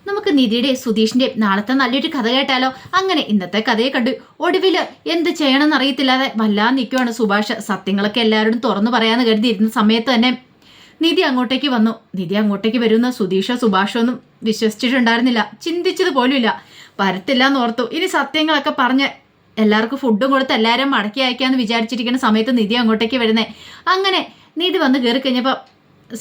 നമുക്ക് നിധിയുടെ സുധീഷിന്റെ നാളത്തെ നല്ലൊരു കഥ കേട്ടാലോ? അങ്ങനെ ഇന്നത്തെ കഥയെ കണ്ടു ഒടുവില് എന്ത് ചെയ്യണമെന്ന് അറിയത്തില്ലാതെ വല്ലാതെ നിൽക്കുവാണ് സുഭാഷ്. സത്യങ്ങളൊക്കെ എല്ലാവരോടും തുറന്നു പറയാന്ന് കരുതിയിരുന്ന സമയത്ത് തന്നെ നിധി അങ്ങോട്ടേക്ക് വന്നു. നിധി അങ്ങോട്ടേക്ക് വരുന്ന സുധീഷോ സുഭാഷോ ഒന്നും വിശ്വസിച്ചിട്ടുണ്ടായിരുന്നില്ല, ചിന്തിച്ചത് പോലുമില്ല. വരത്തില്ല എന്ന് ഓർത്തു. ഇനി സത്യങ്ങളൊക്കെ പറഞ്ഞ് എല്ലാവർക്കും ഫുഡും കൊടുത്ത് എല്ലാവരും മടക്കി അയക്കാന്ന് വിചാരിച്ചിരിക്കുന്ന സമയത്ത് നിധി അങ്ങോട്ടേക്ക് വരുന്നേ. അങ്ങനെ നിധി വന്ന് കയറി കഴിഞ്ഞപ്പോൾ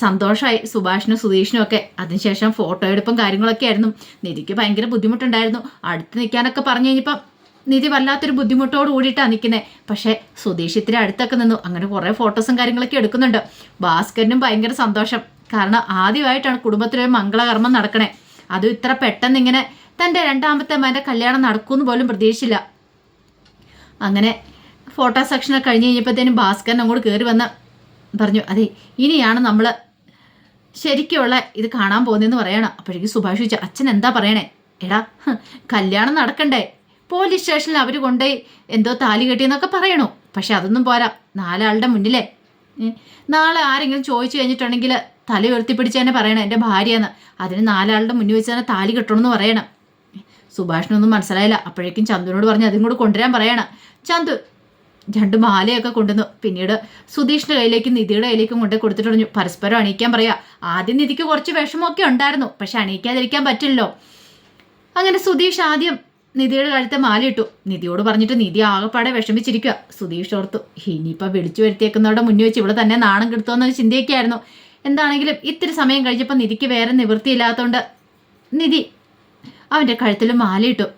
സന്തോഷമായി സുഭാഷിനും സുധീഷിനും ഒക്കെ. അതിനുശേഷം ഫോട്ടോ എടുപ്പും കാര്യങ്ങളൊക്കെ ആയിരുന്നു. നിധിക്ക് ഭയങ്കര ബുദ്ധിമുട്ടുണ്ടായിരുന്നു. അടുത്ത് നിൽക്കാനൊക്കെ പറഞ്ഞു കഴിഞ്ഞപ്പം നിധി വല്ലാത്തൊരു ബുദ്ധിമുട്ടോട് കൂടിയിട്ടാണ് നിൽക്കുന്നത്. പക്ഷേ സുധീഷ് ഇത്തിരി അടുത്തൊക്കെ നിന്നു. അങ്ങനെ കുറേ ഫോട്ടോസും കാര്യങ്ങളൊക്കെ എടുക്കുന്നുണ്ട്. ഭാസ്കരനും ഭയങ്കര സന്തോഷം. കാരണം ആദ്യമായിട്ടാണ് കുടുംബത്തിലൊരു മംഗളകർമ്മം നടക്കണേ. അതും ഇത്ര പെട്ടെന്ന് ഇങ്ങനെ തൻ്റെ രണ്ടാമത്തെ മകൻ്റെ കല്യാണം നടക്കുമെന്ന് പോലും പ്രതീക്ഷിച്ചില്ല. അങ്ങനെ ഫോട്ടോ സെക്ഷനൊക്കെ കഴിഞ്ഞ് കഴിഞ്ഞപ്പോഴത്തേനും ഭാസ്കരൻ അങ്ങോട്ട് കയറി വന്ന് പറഞ്ഞു, അതെ ഇനിയാണ് നമ്മൾ ശരിക്കുള്ള ഇത് കാണാൻ പോകുന്നതെന്ന് പറയണം. അപ്പോഴേക്കും സുഭാഷ് ചോദിച്ചു, അച്ഛൻ എന്താ പറയണേ? എടാ കല്യാണം നടക്കണ്ടേ? പോലീസ് സ്റ്റേഷനിൽ അവർ കൊണ്ടുപോയി എന്തോ താലി കെട്ടിയെന്നൊക്കെ പറയണു. പക്ഷെ അതൊന്നും പോരാ. നാലാളുടെ മുന്നിലേ നാളെ ആരെങ്കിലും ചോദിച്ചു കഴിഞ്ഞിട്ടുണ്ടെങ്കിൽ തല ഉയർത്തിപ്പിടിച്ച് തന്നെ പറയണം എൻ്റെ ഭാര്യയെന്ന്. അതിന് നാലാളുടെ മുന്നിൽ വെച്ച് തന്നെ താലി കെട്ടണമെന്ന് പറയണം. സുഭാഷിനൊന്നും മനസ്സിലായില്ല. അപ്പോഴേക്കും ചന്തുവിനോട് പറഞ്ഞ് അതും കൂടെ കൊണ്ടുവരാൻ പറയണം. ചന്തു രണ്ട് മാലയൊക്കെ കൊണ്ടുവന്നു. പിന്നീട് സുധീഷിന്റെ കയ്യിലേക്കും നിധിയുടെ കയ്യിലേക്കും കൊണ്ടു കൊടുത്തിട്ട് പറഞ്ഞു, പരസ്പരം അണിയിക്കാൻ പറയാ. ആദ്യം നിധിക്ക് കുറച്ച് വിഷമമൊക്കെ ഉണ്ടായിരുന്നു, പക്ഷെ അണിയിക്കാതിരിക്കാൻ പറ്റില്ലല്ലോ. അങ്ങനെ സുധീഷ് ആദ്യം നിധിയുടെ കഴുത്തെ മാലയിട്ടു. നിധിയോട് പറഞ്ഞിട്ട് നിധി ആകെപ്പാടെ വിഷമിച്ചിരിക്കുക. സുധീഷ് ഓർത്തു, ഇനിയിപ്പോൾ വിളിച്ചു വരുത്തിയേക്കുന്നവരുടെ മുന്നിൽ വെച്ച് ഇവിടെ തന്നെ നാണം കെടുത്തോന്നൊരു ചിന്തയൊക്കെയായിരുന്നു. എന്താണെങ്കിലും ഇത്തിരി സമയം കഴിഞ്ഞപ്പോൾ നിധിക്ക് വേറെ നിവൃത്തിയില്ലാത്തതുകൊണ്ട് നിധി അവൻ്റെ കഴുത്തിൽ മാലയിട്ടു.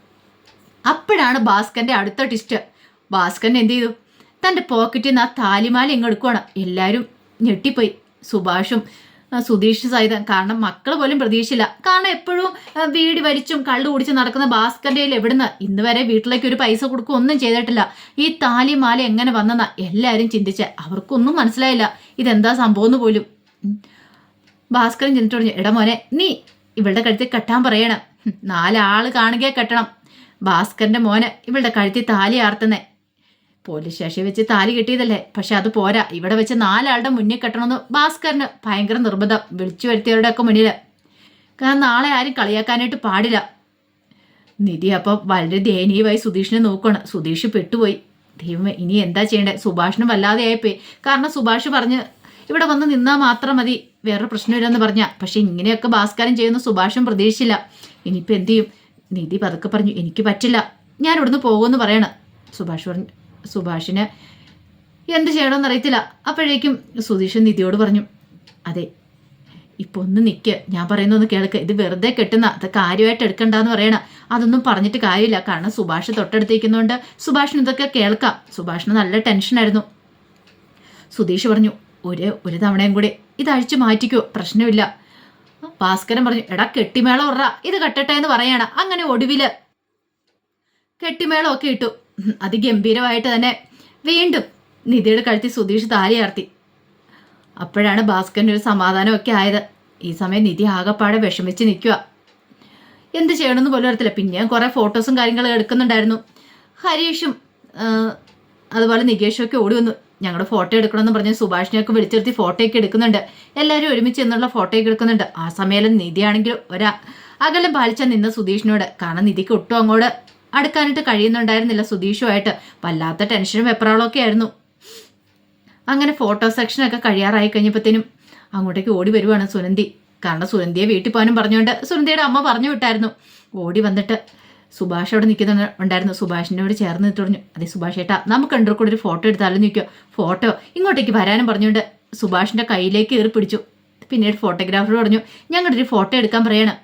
അപ്പോഴാണ് ഭാസ്കരൻ്റെ അടുത്ത ടിസ്റ്റ്. ഭാസ്കരൻ എന്ത് ചെയ്തു? തൻ്റെ പോക്കറ്റിൽ നിന്ന് ആ താലിമാല ഇങ്ങ് എടുക്കുവാണ്. എല്ലാവരും ഞെട്ടിപ്പോയി, സുഭാഷും സുധീഷ് സഹിതം. കാരണം മക്കൾ പോലും പ്രതീക്ഷിച്ചില്ല. കാരണം എപ്പോഴും വീടി വലിച്ചും കള്ളു കുടിച്ച് നടക്കുന്ന ഭാസ്കരൻ്റെ കയ്യിൽ എവിടുന്ന് ഇന്ന് വരെ വീട്ടിലേക്ക് ഒരു പൈസ കൊടുക്കുക ഒന്നും ചെയ്തിട്ടില്ല. ഈ താലിമാല എങ്ങനെ വന്നെന്നാ എല്ലാവരും ചിന്തിച്ച്. അവർക്കൊന്നും മനസ്സിലായില്ല ഇതെന്താ സംഭവം എന്ന് പോലും. ഭാസ്കരൻ ചെന്നിട്ട് പറഞ്ഞു, എടാ മോനെ, നീ ഇവളുടെ കഴുത്തിൽ കെട്ടാൻ പറയണം. 4 ആള് കാണുകയെ കെട്ടണം. ഭാസ്കരൻ്റെ മോന് ഇവളുടെ കഴുത്തിൽ താലി ആർത്തുന്നേ. പോലീസ് സ്റ്റേഷനിൽ വെച്ച് താലി കിട്ടിയതല്ലേ, പക്ഷെ അത് പോരാ, ഇവിടെ വെച്ച് 4 ആളുടെ മുന്നിൽ കെട്ടണമെന്ന് ഭാസ്കരന് ഭയങ്കര നിർബന്ധം. വിളിച്ചു വരുത്തിയവരുടെ ഒക്കെ മുന്നിൽ. കാരണം നാളെ ആരും കളിയാക്കാനായിട്ട് പാടില്ല. നിധി അപ്പോൾ വളരെ ദയനീയമായി സുധീഷിനെ നോക്കുകയാണ്. സുധീഷ് പെട്ടുപോയി. ദൈവമേ, ഇനി എന്താ ചെയ്യണ്ടേ? സുഭാഷിനും വല്ലാതെ ആയിപ്പോയി. കാരണം സുഭാഷ് പറഞ്ഞ് ഇവിടെ വന്ന് നിന്നാൽ മാത്രം മതി, വേറെ പ്രശ്നമില്ലെന്ന് പറഞ്ഞ. പക്ഷെ ഇങ്ങനെയൊക്കെ ഭാസ്കരൻ ചെയ്യുന്ന സുഭാഷും പ്രതീക്ഷിച്ചില്ല. ഇനിയിപ്പോൾ എന്ത് ചെയ്യും? നിധി പതുക്കെ പറഞ്ഞു, എനിക്ക് പറ്റില്ല, ഞാൻ ഇവിടുന്ന് പോകുമെന്ന് പറയണം. സുഭാഷ് പറഞ്ഞു, സുഭാഷിന് എന്ത് ചെയ്യണമെന്ന് അറിയത്തില്ല. അപ്പോഴേക്കും സുധീഷ് നിധിയോട് പറഞ്ഞു, അതെ ഇപ്പോൾ ഒന്ന് നിൽക്കുക, ഞാൻ പറയുന്നൊന്ന് കേൾക്ക്. ഇത് വെറുതെ കെട്ടുന്ന, അത് കാര്യമായിട്ട് എടുക്കണ്ടെന്ന് പറയണം. അതൊന്നും പറഞ്ഞിട്ട് കാര്യമില്ല. കാരണം സുഭാഷ് തൊട്ടടുത്തിരിക്കുന്നതുകൊണ്ട് സുഭാഷിന് ഇതൊക്കെ കേൾക്കാം. സുഭാഷിന് നല്ല ടെൻഷനായിരുന്നു. സുധീഷ് പറഞ്ഞു, ഒരു തവണയും കൂടി ഇത് അഴിച്ചു മാറ്റിക്കോ, പ്രശ്നമില്ല. ഭാസ്കരൻ പറഞ്ഞു, എടാ കെട്ടിമേളം ഉറ, ഇത് കെട്ടട്ടെ എന്ന് പറയണ. അങ്ങനെ ഒടുവില് കെട്ടിമേളം ഒക്കെ ഇട്ടു. അതിഗംഭീരമായിട്ട് തന്നെ വീണ്ടും നിധിയുടെ കഴുത്തി സുധീഷ് താലിയാർത്തി. അപ്പോഴാണ് ഭാസ്കരൻ്റെ ഒരു സമാധാനമൊക്കെ ആയത്. ഈ സമയം നിധി ആകെപ്പാടെ വിഷമിച്ച് നിൽക്കുക. എന്ത് ചെയ്യണമെന്ന് പോലും അറിയത്തില്ല. പിന്നെയും കുറേ ഫോട്ടോസും കാര്യങ്ങളും എടുക്കുന്നുണ്ടായിരുന്നു. ഹരീഷും അതുപോലെ നികേഷും ഒക്കെ ഓടി വന്നു. ഞങ്ങളുടെ ഫോട്ടോ എടുക്കണമെന്ന് പറഞ്ഞ് സുഭാഷിനെയൊക്കെ വിളിച്ചിരുത്തി ഫോട്ടോയൊക്കെ എടുക്കുന്നുണ്ട്. എല്ലാവരും ഒരുമിച്ച് എന്നുള്ള ഫോട്ടോയൊക്കെ എടുക്കുന്നുണ്ട്. ആ സമയം നിധിയാണെങ്കിൽ അകലം പാലിച്ചാൽ നിന്ന സുധീഷിനോട്. കാരണം നിധിക്ക് ഒട്ടും അങ്ങോട്ട് അടുക്കാനായിട്ട് കഴിയുന്നുണ്ടായിരുന്നില്ല സുധീഷുമായിട്ട്. വല്ലാത്ത ടെൻഷനും വെപ്രാളമൊക്കെ ആയിരുന്നു. അങ്ങനെ ഫോട്ടോ സെക്ഷനൊക്കെ കഴിയാറായി കഴിഞ്ഞപ്പോഴത്തേനും അങ്ങോട്ടേക്ക് ഓടി വരുവാണ് സുനന്ദി. കാരണം സുനന്ദിയെ വീട്ടിൽ പോകാനും പറഞ്ഞുകൊണ്ട് സുനന്ദിയുടെ അമ്മ പറഞ്ഞു വിട്ടായിരുന്നു. ഓടി വന്നിട്ട് സുഭാഷ് അവിടെ നിൽക്കുന്നുണ്ടായിരുന്നു. സുഭാഷിനോട് ചേർന്ന് നിന്നിട്ട് പറഞ്ഞു, അതെ സുഭാഷ് ഏട്ടാ, നമുക്ക് രണ്ടു കൂടെ ഒരു ഫോട്ടോ എടുത്താലും നിൽക്കുക. ഫോട്ടോ ഇങ്ങോട്ടേക്ക് വരാനും പറഞ്ഞുകൊണ്ട് സുഭാഷിൻ്റെ കയ്യിലേക്ക് കയറി പിടിച്ചു. പിന്നീട് ഫോട്ടോഗ്രാഫറോട് പറഞ്ഞു, ഞങ്ങളുടെ ഒരു ഫോട്ടോ എടുക്കാൻ പറയണം.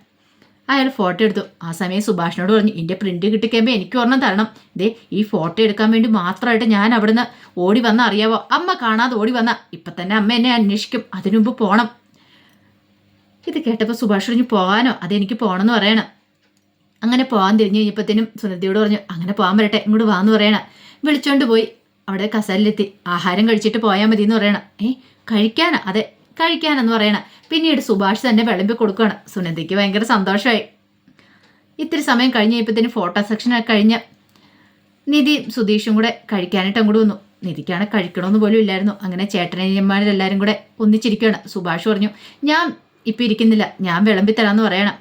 അയാൾ ഫോട്ടോ എടുത്തു. ആ സമയം സുഭാഷിനോട് പറഞ്ഞു, എൻ്റെ പ്രിന്റ് കിട്ടിക്കഴിയുമ്പോൾ എനിക്ക് ഒരെണ്ണം തരണം. ഇതേ ഈ ഫോട്ടോ എടുക്കാൻ വേണ്ടി മാത്രമായിട്ട് ഞാൻ അവിടുന്ന് ഓടി വന്ന അറിയാവോ? അമ്മ കാണാതെ ഓടി വന്ന ഇപ്പം തന്നെ അമ്മ എന്നെ അന്വേഷിക്കും, അതിനു മുമ്പ് പോകണം. ഇത് കേട്ടപ്പോൾ സുഭാഷ് പറഞ്ഞു, പോകാനോ? അതെനിക്ക് പോകണമെന്ന് പറയണം. അങ്ങനെ പോകാൻ തിരിഞ്ഞു കഴിഞ്ഞപ്പോഴത്തേനും സുനന്ദിയോട് പറഞ്ഞു, അങ്ങനെ പോകാൻ വരട്ടെ, ഇങ്ങോട്ട് വാന്ന് പറയണം. വിളിച്ചോണ്ട് പോയി അവിടെ കസലിലെത്തി. ആഹാരം കഴിച്ചിട്ട് പോയാൽ മതി എന്ന് പറയണം. കഴിക്കാനാ? അതെ കഴിക്കാനെന്ന് പറയണം. പിന്നീട് സുഭാഷ് തന്നെ വിളമ്പി കൊടുക്കുകയാണ്. സുനന്ദിക്ക് ഭയങ്കര സന്തോഷമായി. ഇത്തിരി സമയം കഴിഞ്ഞ് കഴിയുമ്പോഴത്തേനും ഫോട്ടോ സെക്ഷനൊക്കെ കഴിഞ്ഞ് നിധി സുധീഷും കൂടെ കഴിക്കാനായിട്ട് അങ്ങോട്ട് വന്നു. നിധിക്കാണ് കഴിക്കണമെന്ന് പോലും ഇല്ലായിരുന്നു. അങ്ങനെ ചേട്ടനയ്യന്മാരെല്ലാവരും കൂടെ ഒന്നിച്ചിരിക്കുകയാണ്. സുഭാഷ് പറഞ്ഞു, ഞാൻ ഇപ്പം ഇരിക്കുന്നില്ല, ഞാൻ വിളമ്പിത്തരാമെന്ന് പറയണം.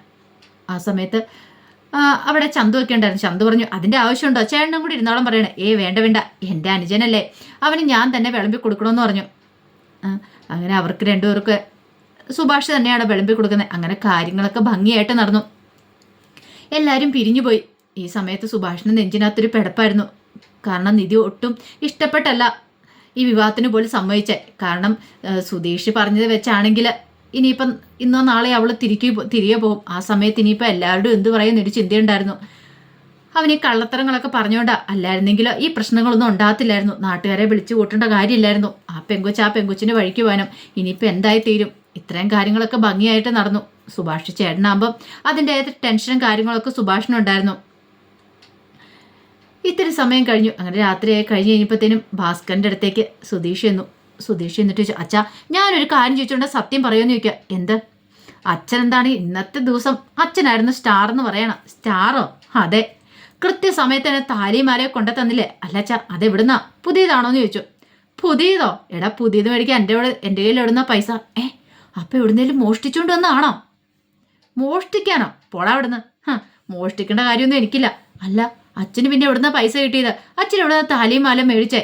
ആ സമയത്ത് അവിടെ ചന്തു ഒക്കെ ഉണ്ടായിരുന്നു. ചന്തു പറഞ്ഞു, അതിൻ്റെ ആവശ്യമുണ്ടോ, ചേട്ടനും കൂടി ഇരുന്നോളം പറയണേ. വേണ്ട വേണ്ട, എൻ്റെ അനുജനല്ലേ, അവന് ഞാൻ തന്നെ വിളമ്പി കൊടുക്കണമെന്ന് പറഞ്ഞു. അങ്ങനെ അവർക്ക് രണ്ടുപേർക്ക് സുഭാഷ് തന്നെയാണ് വിളമ്പി കൊടുക്കുന്നത്. അങ്ങനെ കാര്യങ്ങളൊക്കെ ഭംഗിയായിട്ട് നടന്നു. എല്ലാവരും പിരിഞ്ഞുപോയി. ഈ സമയത്ത് സുഭാഷിന് നെഞ്ചിനകത്തൊരു പിടപ്പായിരുന്നു. കാരണം നിധി ഒട്ടും ഇഷ്ടപ്പെട്ടല്ല ഈ വിവാഹത്തിന് പോലും സമ്മതിച്ചേ. കാരണം സുധീഷ് പറഞ്ഞത് വെച്ചാണെങ്കിൽ ഇനിയിപ്പം ഇന്നോ നാളെ അവൾ തിരികെ പോകും. ആ സമയത്ത് ഇനിയിപ്പോൾ എല്ലാവരുടെയും എന്ത് പറയുന്നൊരു ചിന്തയുണ്ടായിരുന്നു. അവന് ഈ കള്ളത്തരങ്ങളൊക്കെ പറഞ്ഞോണ്ടാ, അല്ലായിരുന്നെങ്കിൽ ഈ പ്രശ്നങ്ങളൊന്നും ഉണ്ടാകത്തില്ലായിരുന്നു. നാട്ടുകാരെ വിളിച്ചു കൂട്ടേണ്ട കാര്യമില്ലായിരുന്നു. ആ പെങ്കൊച്ചിൻ്റെ വഴിക്ക് പോകാനും. ഇനിയിപ്പോൾ എന്തായി തീരും. ഇത്രയും കാര്യങ്ങളൊക്കെ ഭംഗിയായിട്ട് നടന്നു. സുഭാഷ് ചേട്ടനാകുമ്പം അതിൻ്റെ ടെൻഷനും കാര്യങ്ങളൊക്കെ സുഭാഷിനുണ്ടായിരുന്നു. ഇത്തിരി സമയം കഴിഞ്ഞു. അങ്ങനെ രാത്രിയായി കഴിഞ്ഞ് കഴിഞ്ഞപ്പോഴത്തേനും ഭാസ്കറിൻ്റെ അടുത്തേക്ക് സുധീഷ് എന്നിട്ട് ചോദിച്ചു, അച്ഛാ ഞാനൊരു കാര്യം ചോദിച്ചുകൊണ്ട് സത്യം പറയുമെന്ന് ചോദിക്കുക. എന്ത്? അച്ഛൻ എന്താണ് ഇന്നത്തെ ദിവസം അച്ഛനായിരുന്നു സ്റ്റാർ എന്ന് പറയണം. സ്റ്റാറോ? അതെ, കൃത്യസമയത്ത് തന്നെ താലിമാലയെ കൊണ്ടു തന്നില്ലേ. അല്ല അച്ഛാ, അതെവിടുന്നാ? പുതിയതാണോ എന്ന് ചോദിച്ചു. പുതിയതോ? എടാ, പുതിയത് മേടിക്കാൻ എൻ്റെ കയ്യിൽ എവിടുന്ന പൈസ? അപ്പം എവിടുന്നേലും മോഷ്ടിച്ചുകൊണ്ട് വന്നാണോ? മോഷ്ടിക്കാനോ? പോടാ അവിടുന്ന്. മോഷ്ടിക്കേണ്ട കാര്യമൊന്നും എനിക്കില്ല. അല്ല, അച്ഛന് പിന്നെ എവിടുന്ന പൈസ കിട്ടിയത്? അച്ഛൻ എവിടുന്ന താലിയും മാല മേടിച്ചേ?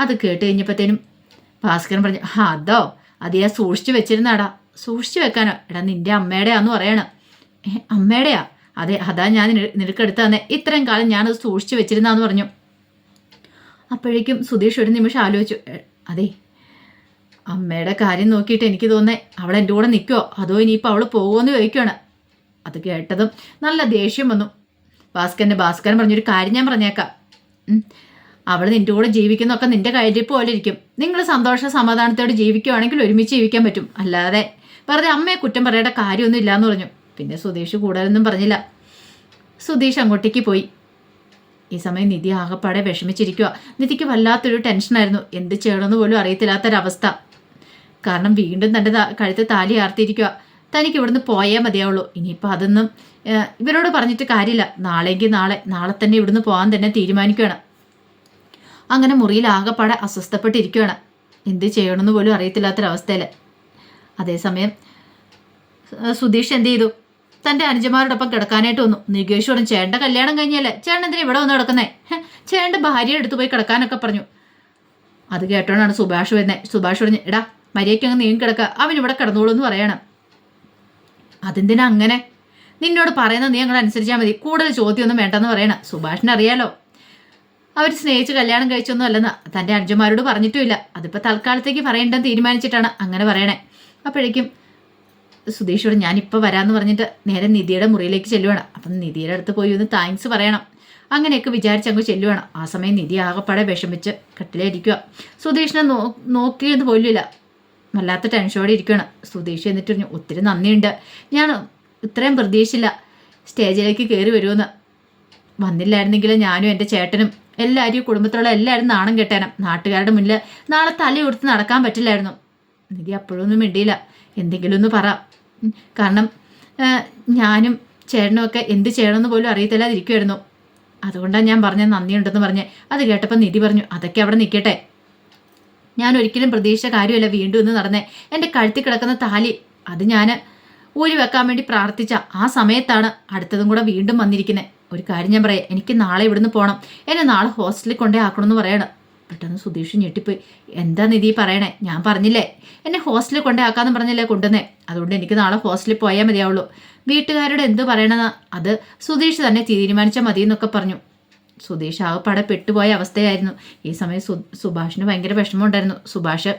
അത് കേട്ട് കഴിഞ്ഞപ്പോഴത്തേനും ഭാസ്കരൻ പറഞ്ഞു, അതോ, അത് ഞാൻ സൂക്ഷിച്ചു വെച്ചിരുന്നാടാ. സൂക്ഷിച്ചു വെക്കാനോ? എടാ, നിന്റെ അമ്മയുടെയാന്ന് പറയണം. അമ്മയുടെയാ? അതെ, അതാ ഞാൻ നിനക്കെടുത്ത് തന്നെ. ഇത്രയും കാലം ഞാനത് സൂക്ഷിച്ചു വെച്ചിരുന്നാന്ന് പറഞ്ഞു. അപ്പോഴേക്കും സുധീഷ് ഒരു നിമിഷം ആലോചിച്ചു. അതെ, അമ്മയുടെ കാര്യം നോക്കിയിട്ട് എനിക്ക് തോന്നേ അവൾ എൻ്റെ കൂടെ നിൽക്കുമോ അതോ ഇനിയിപ്പോൾ അവൾ പോകുമെന്ന് ചോദിക്കുകയാണ്. അത് കേട്ടതും നല്ല ദേഷ്യം വന്നു ഭാസ്കരൻ പറഞ്ഞൊരു കാര്യം ഞാൻ പറഞ്ഞേക്കാം. അവൾ നിൻ്റെ കൂടെ ജീവിക്കുന്നതൊക്കെ നിൻ്റെ കയ്യിൽ പോലെ ഇരിക്കും. നിങ്ങൾ സന്തോഷ സമാധാനത്തോടെ ജീവിക്കുകയാണെങ്കിൽ ഒരുമിച്ച് ജീവിക്കാൻ പറ്റും. അല്ലാതെ വെറുതെ അമ്മയെ കുറ്റം പറയേണ്ട കാര്യമൊന്നും ഇല്ലയെന്ന് പറഞ്ഞു. പിന്നെ സുധീഷ് കൂടുതലൊന്നും പറഞ്ഞില്ല. സുധീഷ് അങ്ങോട്ടേക്ക് പോയി. ഈ സമയം നിധി ആകെപ്പാടെ വിഷമിച്ചിരിക്കുക. നിധിക്ക് വല്ലാത്തൊരു ടെൻഷനായിരുന്നു. എന്ത് ചെയ്യണമെന്ന് പോലും അറിയത്തില്ലാത്തൊരവസ്ഥ. കാരണം വീണ്ടും തൻ്റെ കഴുത്ത് താലി ആർത്തിരിക്കുക. തനിക്ക് ഇവിടുന്ന് പോയേ മതിയാവുള്ളൂ. ഇനിയിപ്പോൾ അതൊന്നും ഇവരോട് പറഞ്ഞിട്ട് കാര്യമില്ല. നാളെ തന്നെ ഇവിടുന്ന് പോകാൻ തന്നെ തീരുമാനിക്കുകയാണ്. അങ്ങനെ മുറിയിൽ ആകെപ്പാടെ അസ്വസ്ഥപ്പെട്ടിരിക്കുകയാണ്. എന്ത് ചെയ്യണമെന്ന് പോലും അറിയത്തില്ലാത്തൊരവസ്ഥയിൽ. അതേസമയം സുധീഷ് എന്ത് ചെയ്തു? തൻ്റെ അനുജന്മാരോടൊപ്പം കിടക്കാനായിട്ട് വന്നു. നികേഷോടും ചേട്ടൻ്റെ കല്യാണം കഴിഞ്ഞല്ലേ, ചേട്ടൻ എന്തിനാ ഇവിടെ വന്ന് കിടക്കുന്നേ? ചേട്ടൻ്റെ ഭാര്യയെ എടുത്തു പോയി കിടക്കാനൊക്കെ പറഞ്ഞു. അത് കേട്ടോണ്ടാണ് സുഭാഷ് വരുന്നത്. സുഭാഷ് പറഞ്ഞു, എടാ മര്യാദയ്ക്ക് അങ്ങ് നീങ്ങി കിടക്കുക, അവനിവിടെ കിടന്നോളൂ എന്ന് പറയണം. അതെന്തിനാ അങ്ങനെ? നിന്നോട് പറയുന്നത് നീ അങ്ങനെ അനുസരിച്ചാൽ മതി, കൂടുതൽ ചോദ്യമൊന്നും വേണ്ടെന്ന് പറയണം. സുഭാഷിനെ അറിയാലോ, അവർ സ്നേഹിച്ച് കല്യാണം കഴിച്ചൊന്നും അല്ലെന്ന് തൻ്റെ അനുജന്മാരോട് പറഞ്ഞിട്ടുമില്ല. അതിപ്പോൾ തൽക്കാലത്തേക്ക് പറയേണ്ടെന്ന് തീരുമാനിച്ചിട്ടാണ് അങ്ങനെ പറയണേ. അപ്പോഴേക്കും സുധീഷോട് ഞാനിപ്പോൾ വരാമെന്ന് പറഞ്ഞിട്ട് നേരെ നിധിയുടെ മുറിയിലേക്ക് ചെല്ലുവാണ്. അപ്പം നിധിയുടെ അടുത്ത് പോയി ഒന്ന് താങ്ക്സ് പറയണം. അങ്ങനെയൊക്കെ വിചാരിച്ചങ്ങ് ചെല്ലുവാണ്. ആ സമയം നിധി ആകെപ്പാടെ വിഷമിച്ച് കട്ടിലിരിക്കുക. സുധീഷിനെ നോക്കിയെന്ന് പോലുമില്ല. വല്ലാത്ത ടെൻഷനോടെ ഇരിക്കുകയാണ്. സുധീഷ് എന്നിട്ട് പറഞ്ഞു, ഒത്തിരി നന്ദിയുണ്ട്, ഞാൻ ഇത്രയും പ്രതീക്ഷിച്ചില്ല സ്റ്റേജിലേക്ക് കയറി വരുമെന്ന്. വന്നില്ലായിരുന്നെങ്കിൽ ഞാനും എൻ്റെ ചേട്ടനും എല്ലാവരും കുടുംബത്തിലുള്ള എല്ലാവരും നാണം കെട്ടാനും. നാട്ടുകാരുടെ മുന്നിൽ നാളെ തല ഉയർത്തി നടക്കാൻ പറ്റില്ലായിരുന്നു. നിധി അപ്പോഴൊന്നും മിണ്ടിയില്ല. എന്തെങ്കിലും ഒന്ന് പറ, കാരണം ഞാനും ചേട്ടനും ഒക്കെ എന്ത് ചെയ്യണമെന്ന് പോലും അറിയത്തില്ലാതിരിക്കുമായിരുന്നു. അതുകൊണ്ടാണ് ഞാൻ പറഞ്ഞ നന്ദിയുണ്ടെന്ന് പറഞ്ഞ്. അത് കേട്ടപ്പോൾ നിധി പറഞ്ഞു, അതൊക്കെ അവിടെ നിൽക്കട്ടെ, ഞാൻ ഒരിക്കലും പ്രതീക്ഷിച്ച കാര്യമല്ല വീണ്ടും ഇന്ന് നടന്നേ. എൻ്റെ കഴുത്തിൽ കിടക്കുന്ന താലി അത് ഞാൻ ഊരി വെക്കാൻ വേണ്ടി പ്രാർത്ഥിച്ച ആ സമയത്താണ് അടുത്തതും കൂടെ വീണ്ടും വന്നിരിക്കുന്നത്. ഒരു കാര്യം ഞാൻ പറയാം, എനിക്ക് നാളെ ഇവിടുന്ന് പോകണം, എന്നെ നാളെ ഹോസ്റ്റലിൽ കൊണ്ടേ ആക്കണമെന്ന് പറയണം. പെട്ടെന്ന് സുധീഷ് ഞെട്ടിപ്പോയി. എന്താ നിധി പറയണേ? ഞാൻ പറഞ്ഞില്ലേ എന്നെ ഹോസ്റ്റലിൽ കൊണ്ടേ ആക്കാമെന്ന് പറഞ്ഞില്ലേ കൊണ്ടുവന്നേ, അതുകൊണ്ട് എനിക്ക് നാളെ ഹോസ്റ്റലിൽ പോയാൽ മതിയാവുള്ളൂ. വീട്ടുകാരോട് എന്ത് പറയണമെന്ന് അത് സുധീഷ് തന്നെ തീരുമാനിച്ചാൽ മതി എന്നൊക്കെ പറഞ്ഞു. സുധീഷ് ആകെപ്പാടെ പെട്ടുപോയ അവസ്ഥയായിരുന്നു. ഈ സമയം സുഭാഷിന് ഭയങ്കര വിഷമമുണ്ടായിരുന്നു. സുഭാഷ്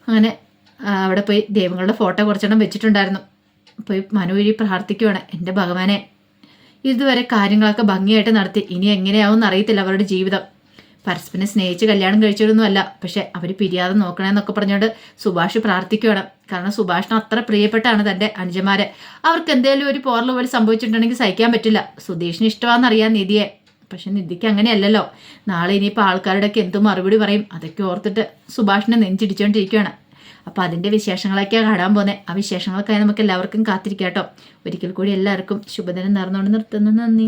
അങ്ങനെ അവിടെ പോയി ദൈവങ്ങളുടെ ഫോട്ടോ കുറച്ചെണ്ണം വെച്ചിട്ടുണ്ടായിരുന്നു. പോയി മനോവഴി പ്രാർത്ഥിക്കുവാണ്, എൻ്റെ ഭഗവാനെ ഇതുവരെ കാര്യങ്ങളൊക്കെ ഭംഗിയായിട്ട് നടത്തി, ഇനി എങ്ങനെയാവും അറിയത്തില്ല അവരുടെ ജീവിതം. പരസ്പരം സ്നേഹിച്ച് കല്യാണം കഴിച്ചതൊന്നുമല്ല, പക്ഷെ അവർ പിരിയാതെ നോക്കണമെന്നൊക്കെ പറഞ്ഞുകൊണ്ട് സുഭാഷ് പ്രാർത്ഥിക്കുകയാണ്. കാരണം സുഭാഷിന് അത്ര പ്രിയപ്പെട്ടാണ് തൻ്റെ അനുജന്മാരെ. അവർക്ക് എന്തെങ്കിലും ഒരു പോറൽ പോലെ സംഭവിച്ചിട്ടുണ്ടെങ്കിൽ സഹിക്കാൻ പറ്റില്ല. സുധീഷിന് ഇഷ്ടമാണെന്നറിയാം നിധിയെ, പക്ഷെ നിധിക്ക് അങ്ങനെയല്ലല്ലോ. നാളെ ഇനിയിപ്പോൾ ആൾക്കാരുടെയൊക്കെ എന്തും മറുപടി പറയും. അതൊക്കെ ഓർത്തിട്ട് സുഭാഷിനെ നെഞ്ചിടിച്ചുകൊണ്ടിരിക്കുകയാണ്. അപ്പോൾ അതിൻ്റെ വിശേഷങ്ങളൊക്കെയാണ് കാണാൻ പോകുന്നത്. ആ വിശേഷങ്ങൾക്കായി നമുക്ക് എല്ലാവർക്കും കാത്തിരിക്കാം കേട്ടോ. ഒരിക്കൽ കൂടി എല്ലാവർക്കും ശുഭദിനം നേർന്നുകൊണ്ട് നിർത്തുന്നു. നന്ദി.